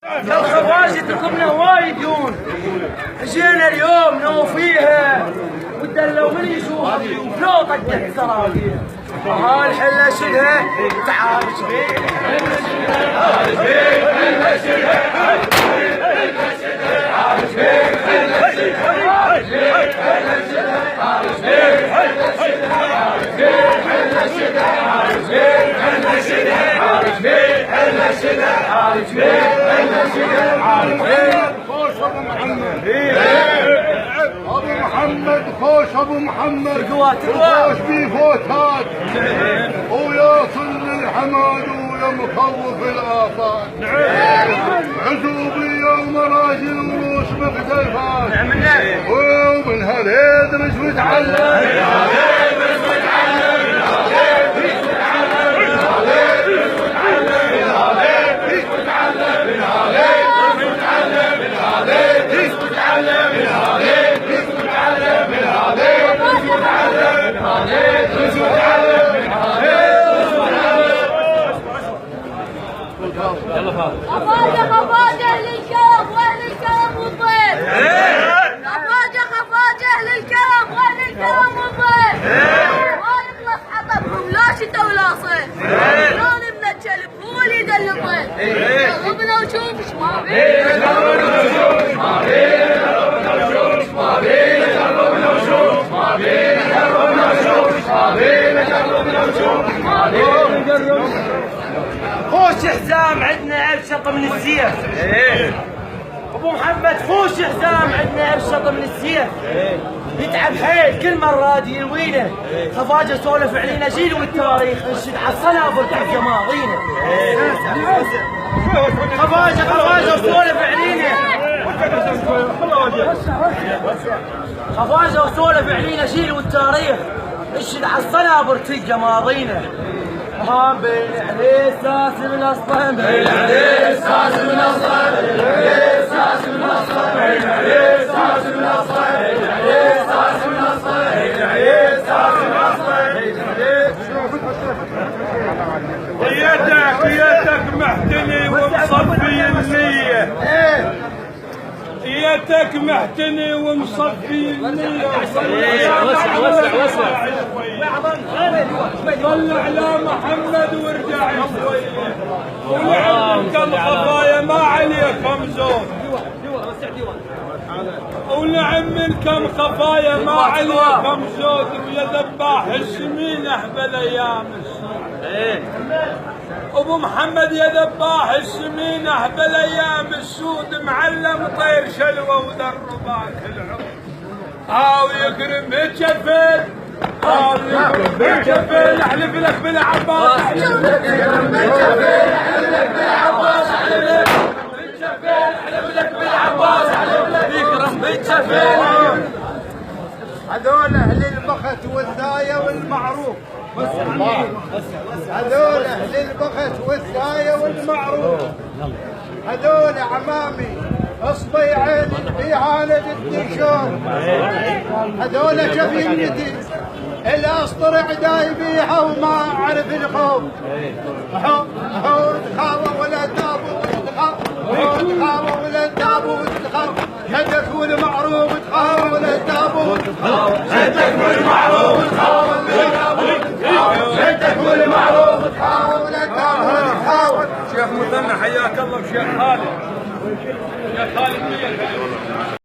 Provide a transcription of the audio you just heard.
الخواجة ركبنا وايد يوم، جينا اليوم نوفيها ودلوا من يشوف الضيوف لو طقت سراويل. الحلة شدها تعال شبيك الحلة شدها تعال شبيك الحلة شدها تعال شبيك الحلة شدها تعال شبيك الحلة شدها تعال شبيك الحلة شدها تعال شبيك الحلة شدها تعال شبيك الحلة شدها تعال شبيك الحلة شدها تعال شبيك الحلة شدها تعال شبيك. خوش ابو محمد ابو محمد خوش ابو محمد خوش بفوتات ويوصل للحماد ويا مخوف الافات عزوبيه ومراجل وروس مختلفات ومن هالهدرس وتعلم خفاجة للكرم واهل الكرم والضيف. خفاجة للكرم واهل الكرم والضيف. ما يخلص حطبهم لا شتا ولا صيف. شلون ابن الكلب هو اللي يدل الضيف. جربنا وشوف ايش ما بيه. جربنا وشوف ما بيه. جربنا وشوف ما بيه. جربنا وشوف ما بيه. جربنا وشوف ما بيه. جربنا وشوف ما بيه. خوش حزام عندنا ابشط من السيف. ابو محمد خوش حزام عندنا ابشط من السيف. يتعب حيل كل مرة يروينا. خفاجة سولف علينا جيل والتاريخ انشد على الصنابر تحت ماضينا. خفاجة سولف علينا. خفاجة وسولف علينا جيل والتاريخ انشد على الصنابر تلقى ماضينا. بين عليه ساس من اصله بين عليه ساس من اصله بين عليه ساس من اصله بين عليه ساس من اصله بين عليه ساس من اصله بين عليه ساس من اصله بين عليه. قيادتك محتني ومصفي النية. قيادتك محتني ومصفي النية. وسع صل على محمد وارجع شوية. ونعم خفايا ما عليكم زود. ونعم منكم خفايا ما عليكم زود. ويا ذباح السمين احبل ايام السود. ابو محمد يا ذباح السمين احبل ايام السود. معلم طير شلوه ودرباك العود. ويكرم بجفل يكرم بجفل احلف لك بالعباس. يكرم بجفل احلف لك بالعباس. احلف لك بالعباس. يكرم بجفل. هذول اهل البخت والثايه والمعروف. هذول اهل البخت والثايه والمعروف. هذول عمامي اصبي عيني في عاند الدشور. هذول جبينتي الاسطر عداي بيها وما اعرف الخوف. تخاوى ولا تابو تخاوى ولا تابو تخاوى. يدك والمعروف تخاوى ولا تابو تخاوى. يدك والمعروف تخاوى ولا تابو تخاوى. يدك والمعروف تخاوى ولا تابو تخاوى. شيخ مثنى حياك الله. شيخ خالد. شيخ خالد